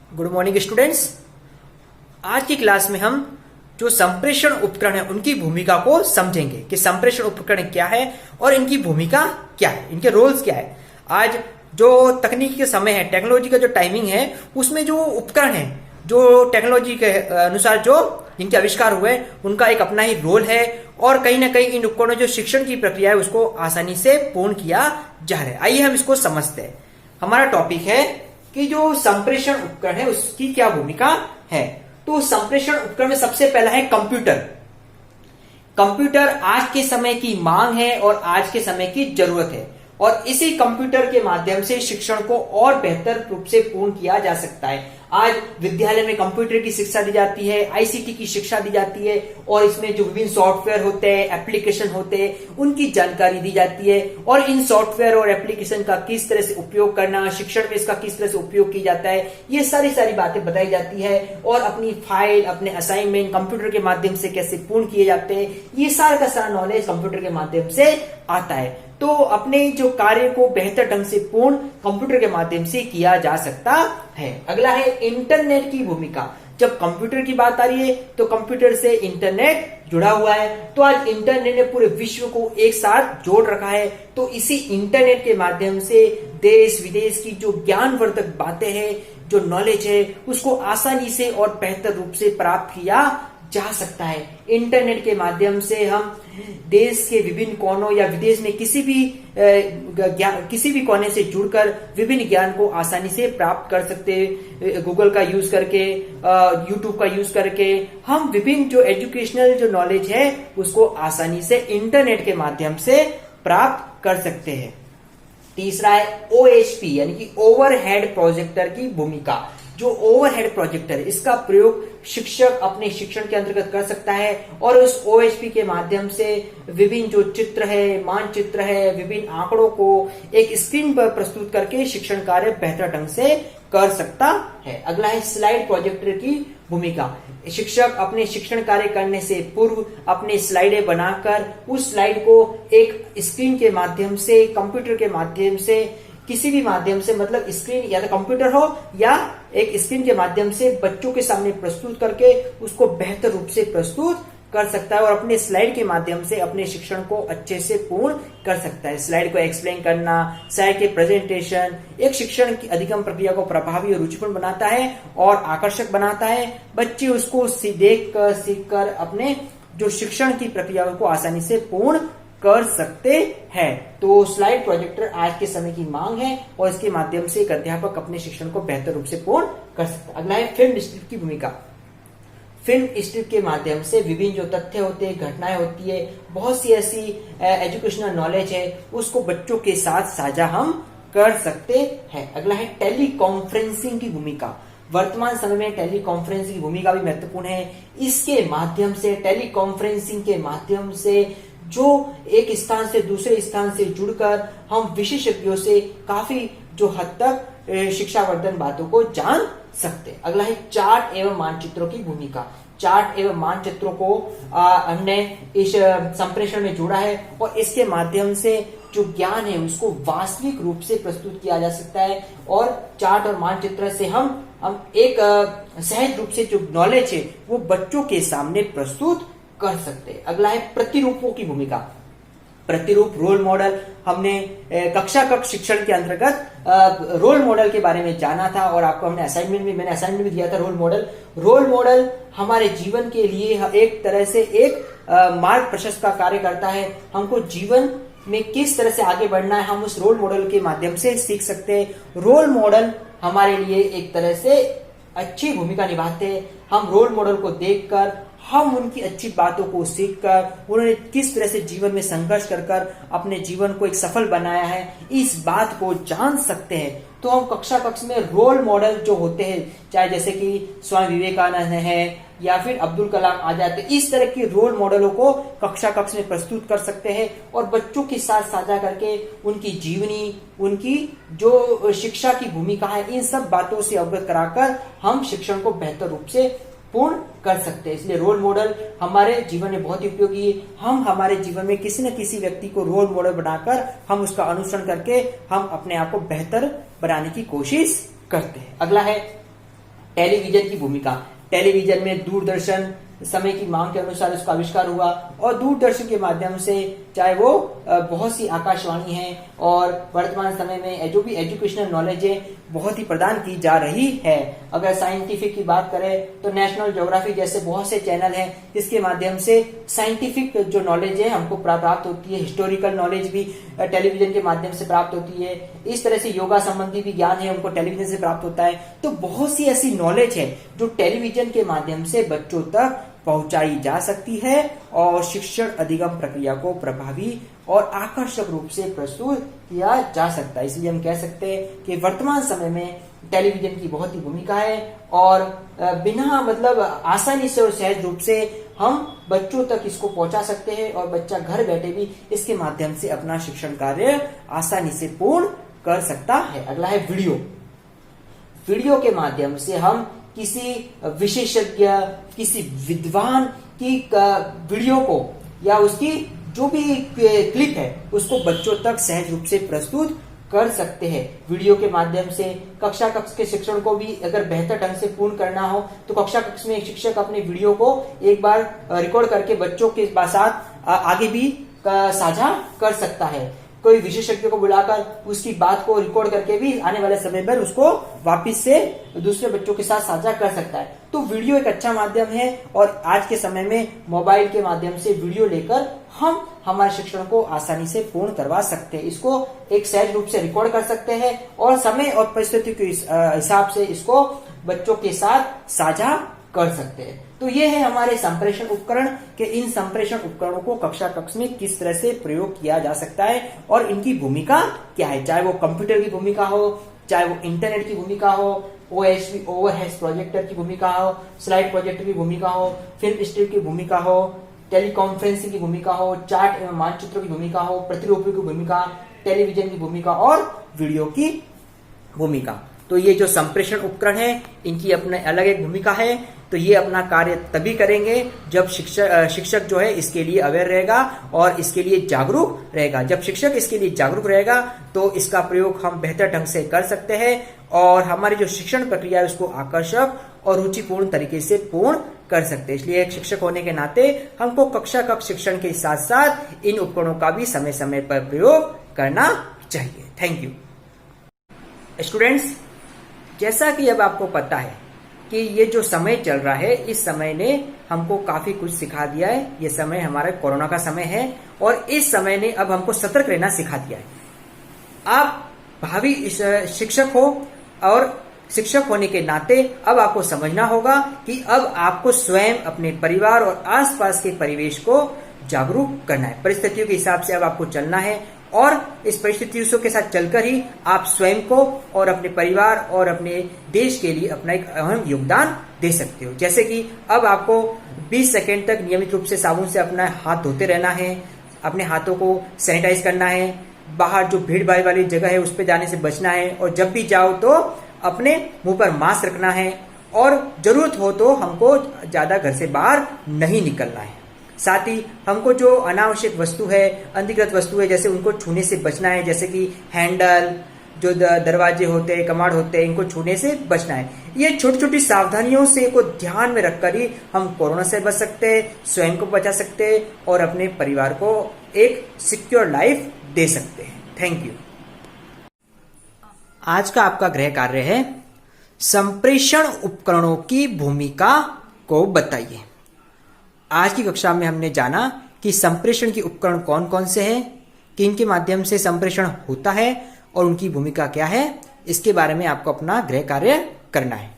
Good morning students. आज की class में हम जो संप्रेषण उपकरण है उनकी भूमिका को समझेंगे कि संप्रेषण उपकरण क्या है और इनकी भूमिका क्या है, इनके रोल्स क्या है। आज जो तकनीकी के समय है, टेक्नोलॉजी का जो टाइमिंग है, उसमें जो उपकरण है, जो टेक्नोलॉजी के अनुसार जो जिनके आविष्कार हुए उनका एक अपना ही रोल है और कहीं ना कहीं इन उपकरणों जो शिक्षण की प्रक्रिया है उसको आसानी से पूर्ण किया जा रहा है। आइए हम इसको समझते हैं। हमारा टॉपिक है कि जो संप्रेषण उपकरण है उसकी क्या भूमिका है। तो संप्रेषण उपकरण में सबसे पहला है कंप्यूटर। कंप्यूटर आज के समय की मांग है और आज के समय की जरूरत है और इसी कंप्यूटर के माध्यम से शिक्षण को और बेहतर रूप से पूर्ण किया जा सकता है। आज विद्यालय में कंप्यूटर की शिक्षा दी जाती है, आईसीटी की शिक्षा दी जाती है और इसमें जो विभिन्न सॉफ्टवेयर होते हैं, एप्लीकेशन होते हैं, उनकी जानकारी दी जाती है और इन सॉफ्टवेयर और एप्लीकेशन का किस तरह से उपयोग करना, शिक्षण में इसका किस तरह से उपयोग किया जाता है, ये सारी बातें बताई जाती है और अपनी फाइल, अपने असाइनमेंट कंप्यूटर के माध्यम से कैसे पूर्ण किए जाते हैं, ये सारा का सारा नॉलेज कंप्यूटर के माध्यम से आता है। तो अपने जो कार्य को बेहतर ढंग से पूर्ण कंप्यूटर के माध्यम से किया जा सकता है। अगला है इंटरनेट की भूमिका। जब कंप्यूटर की बात आ रही है तो कंप्यूटर से इंटरनेट जुड़ा हुआ है। तो आज इंटरनेट ने पूरे विश्व को एक साथ जोड़ रखा है। तो इसी इंटरनेट के माध्यम से देश विदेश की जो ज्ञानवर्धक बातें हैं, जो नॉलेज है, उसको आसानी से और बेहतर रूप से प्राप्त किया जा सकता है। इंटरनेट के माध्यम से हम देश के विभिन्न कोनों या विदेश में किसी भी कोने से जुड़कर विभिन्न ज्ञान को आसानी से प्राप्त कर सकते हैं। गूगल का यूज करके, यूट्यूब का यूज करके हम विभिन्न जो एजुकेशनल जो नॉलेज है उसको आसानी से इंटरनेट के माध्यम से प्राप्त कर सकते हैं। तीसरा है ओएचपी यानी कि ओवरहेड प्रोजेक्टर की भूमिका। जो ओवरहेड प्रोजेक्टर है इसका प्रयोग शिक्षक अपने शिक्षण के अंतर्गत कर सकता है और उस ओएचपी के माध्यम से विभिन्न जो चित्र है, मानचित्र है, विभिन्न आंकड़ों को एक स्क्रीन पर प्रस्तुत करके शिक्षण कार्य बेहतर ढंग से कर सकता है। अगला है स्लाइड प्रोजेक्टर की भूमिका। शिक्षक अपने शिक्षण कार्य करने से पूर्व अपने स्लाइडें बनाकर उस स्लाइड को एक स्क्रीन के माध्यम से, कंप्यूटर के माध्यम से, किसी भी माध्यम से, मतलब स्क्रीन या तो कंप्यूटर हो या एक स्क्रीन के माध्यम से बच्चों के सामने प्रस्तुत करके उसको बेहतर रूप से प्रस्तुत कर सकता है और अपने स्लाइड के माध्यम से अपने शिक्षण को अच्छे से पूर्ण कर सकता है। स्लाइड को एक्सप्लेन करना, स्लाइड के प्रेजेंटेशन एक शिक्षण की अधिगम प्रक्रिया को प्रभावी और रुचिपूर्ण बनाता है और आकर्षक बनाता है। बच्चे उसको देख कर, सीख कर अपने जो शिक्षण की प्रक्रिया को आसानी से पूर्ण कर सकते हैं। तो स्लाइड प्रोजेक्टर आज के समय की मांग है और इसके माध्यम से एक अध्यापक अपने शिक्षण को बेहतर रूप से पूर्ण कर सकता है। अगला है फिल्म स्ट्रिप की भूमिका। फिल्म स्ट्रिप के माध्यम से विभिन्न जो तथ्य होते हैं, घटनाएं होती है, बहुत सी ऐसी एजुकेशनल नॉलेज है, उसको बच्चों के साथ साझा हम कर सकते हैं। अगला है टेली कॉन्फ्रेंसिंग की भूमिका। वर्तमान समय में टेली कॉन्फ्रेंसिंग की भूमिका भी महत्वपूर्ण है। इसके माध्यम से, टेली कॉन्फ्रेंसिंग के माध्यम से जो एक स्थान से दूसरे स्थान से जुड़कर हम विशेषज्ञों से काफी जो हद तक शिक्षावर्धन बातों को जान सकते हैं। अगला है चार्ट एवं मानचित्रों की भूमिका। चार्ट एवं मानचित्रों को हमने इस संप्रेषण में जोड़ा है और इसके माध्यम से जो ज्ञान है उसको वास्तविक रूप से प्रस्तुत किया जा सकता है और चार्ट और मानचित्र से हम एक सहज रूप से जो नॉलेज है वो बच्चों के सामने प्रस्तुत कर सकते हैं। अगला है प्रतिरूपों की भूमिका। प्रतिरूप, रोल मॉडल। हमने कक्षा कक्ष शिक्षण के अंतर्गत रोल मॉडल के बारे में जाना था और आपको मैंने असाइनमेंट भी दिया था। रोल मॉडल हमारे जीवन के लिए एक तरह से एक मार्ग प्रशस्त का कार्य करता है। हमको जीवन में किस तरह से आगे बढ़ना है हम उस रोल मॉडल के माध्यम से सीख सकते हैं। रोल मॉडल हमारे लिए एक तरह से अच्छी भूमिका निभाते हैं। हम रोल मॉडल को देखकर हम उनकी अच्छी बातों को सीखकर उन्होंने किस तरह से जीवन में संघर्ष कर अपने जीवन को एक सफल बनाया है, इस बात को जान सकते हैं। तो हम कक्षा कक्ष में रोल मॉडल जो होते हैं, चाहे जैसे कि स्वामी विवेकानंद है या फिर अब्दुल कलाम आ जाते, इस तरह के रोल मॉडलों को कक्षा कक्ष में प्रस्तुत कर सकते हैं और बच्चों के साथ साझा करके उनकी जीवनी, उनकी जो शिक्षा की भूमिका है, इन सब बातों से अवगत कराकर हम शिक्षण को बेहतर रूप से पूर्ण कर सकते हैं। इसलिए रोल मॉडल हमारे जीवन में बहुत ही उपयोगी है। हम हमारे जीवन में किसी न किसी व्यक्ति को रोल मॉडल बनाकर हम उसका अनुसरण करके हम अपने आप को बेहतर बनाने की कोशिश करते हैं। अगला है टेलीविजन की भूमिका। टेलीविजन में दूरदर्शन समय की मांग के अनुसार इसका आविष्कार हुआ और दूरदर्शन के माध्यम से चाहे वो बहुत सी आकाशवाणी है और वर्तमान समय में जो भी एजुकेशनल नॉलेज है बहुत ही प्रदान की जा रही है। अगर साइंटिफिक की बात करें तो नेशनल ज्योग्राफी जैसे बहुत से चैनल हैं जिसके माध्यम से साइंटिफिक जो नॉलेज है हमको प्राप्त होती है। हिस्टोरिकल नॉलेज भी टेलीविजन के माध्यम से प्राप्त होती है। इस तरह से योगा संबंधी भी ज्ञान है उनको टेलीविजन से प्राप्त होता है। तो बहुत सी ऐसी नॉलेज है जो टेलीविजन के माध्यम से बच्चों तक पहुंचाई जा सकती है और शिक्षण अधिगम प्रक्रिया को प्रभावी और आकर्षक रूप से प्रस्तुत किया जा सकता है। इसलिए हम कह सकते हैं कि वर्तमान समय में टेलीविजन की बहुत ही भूमिका है और बिना मतलब आसानी से और सहज रूप से हम बच्चों तक इसको पहुंचा सकते हैं और बच्चा घर बैठे भी इसके माध्यम से अपना शिक्षण कार्य आसानी से पूर्ण कर सकता है। अगला है वीडियो। वीडियो के माध्यम से हम किसी विशेषज्ञ, किसी विद्वान की वीडियो को या उसकी जो भी क्लिप है उसको बच्चों तक सहज रूप से प्रस्तुत कर सकते हैं। वीडियो के माध्यम से कक्षा कक्ष के शिक्षण को भी अगर बेहतर ढंग से पूर्ण करना हो तो कक्षा कक्ष में एक शिक्षक अपने वीडियो को एक बार रिकॉर्ड करके बच्चों के साथ आगे भी साझा कर सकता है। कोई विशेषज्ञ को बुलाकर उसकी बात को रिकॉर्ड करके भी आने वाले समय पर उसको वापस से दूसरे बच्चों के साथ साझा कर सकता है। तो वीडियो एक अच्छा माध्यम है और आज के समय में मोबाइल के माध्यम से वीडियो लेकर हम हमारे शिक्षण को आसानी से पूर्ण करवा सकते हैं। इसको एक सहज रूप से रिकॉर्ड कर सकते हैं और समय और परिस्थिति के हिसाब से इसको बच्चों के साथ साझा कर सकते हैं। तो ये है हमारे संप्रेषण उपकरण के इन संप्रेषण उपकरणों को कक्षा कक्ष में किस तरह से प्रयोग किया जा सकता है और इनकी भूमिका क्या है, चाहे वो कंप्यूटर की भूमिका हो, चाहे वो इंटरनेट की भूमिका हो, OSV ओवरहेड प्रोजेक्टर की भूमिका हो, स्लाइड प्रोजेक्टर की भूमिका हो, फिल्म स्ट्रिप की भूमिका हो, टेलीकॉन्फ्रेंसिंग की भूमिका हो, चार्ट एवं मानचित्रों की भूमिका हो, प्रतिरूपों की भूमिका, टेलीविजन की भूमिका और वीडियो की भूमिका। तो ये जो संप्रेषण उपकरण है इनकी अपने अलग एक भूमिका है। तो ये अपना कार्य तभी करेंगे जब शिक्षक जो है इसके लिए अवेयर रहेगा और इसके लिए जागरूक रहेगा। जब शिक्षक इसके लिए जागरूक रहेगा तो इसका प्रयोग हम बेहतर ढंग से कर सकते हैं और हमारी जो शिक्षण प्रक्रिया है उसको आकर्षक और रुचिपूर्ण तरीके से पूर्ण कर सकते हैं। इसलिए एक शिक्षक होने के नाते हमको कक्षा कक्ष शिक्षण के साथ साथ इन उपकरणों का भी समय समय पर प्रयोग करना चाहिए। Thank you students. जैसा कि अब आपको पता है कि ये जो समय चल रहा है इस समय ने हमको काफी कुछ सिखा दिया है। ये समय हमारा कोरोना का समय है और इस समय ने अब हमको सतर्क रहना सिखा दिया है। आप भावी शिक्षक हो और शिक्षक होने के नाते अब आपको समझना होगा कि अब आपको स्वयं अपने परिवार और आसपास के परिवेश को जागरूक करना है। परिस्थितियों के हिसाब से अब आपको चलना है और इस परिस्थितियों के साथ चलकर ही आप स्वयं को और अपने परिवार और अपने देश के लिए अपना एक अहम योगदान दे सकते हो। जैसे कि अब आपको 20 सेकंड तक नियमित रूप से साबुन से अपना हाथ धोते रहना है, अपने हाथों को सैनिटाइज करना है, बाहर जो भीड़ भाड़ वाली जगह है उस पर जाने से बचना है और जब भी जाओ तो अपने मुंह पर मास्क रखना है और जरूरत हो तो हमको ज्यादा घर से बाहर नहीं निकलना है। साथ ही हमको जो अनावश्यक वस्तु है, अनधिकृत वस्तु है, जैसे उनको छूने से बचना है। जैसे कि हैंडल, जो दरवाजे होते हैं, कमाड़ होते हैं, इनको छूने से बचना है। ये छोटी छोटी सावधानियों से को ध्यान में रखकर ही हम कोरोना से बच सकते हैं, स्वयं को बचा सकते हैं और अपने परिवार को एक सिक्योर लाइफ दे सकते हैं। Thank you. आज का आपका गृह कार्य है संप्रेषण उपकरणों की भूमिका को बताइए। आज की कक्षा में हमने जाना कि संप्रेषण के उपकरण कौन कौन से हैं, कि इनके माध्यम से संप्रेषण होता है और उनकी भूमिका क्या है। इसके बारे में आपको अपना गृह कार्य करना है।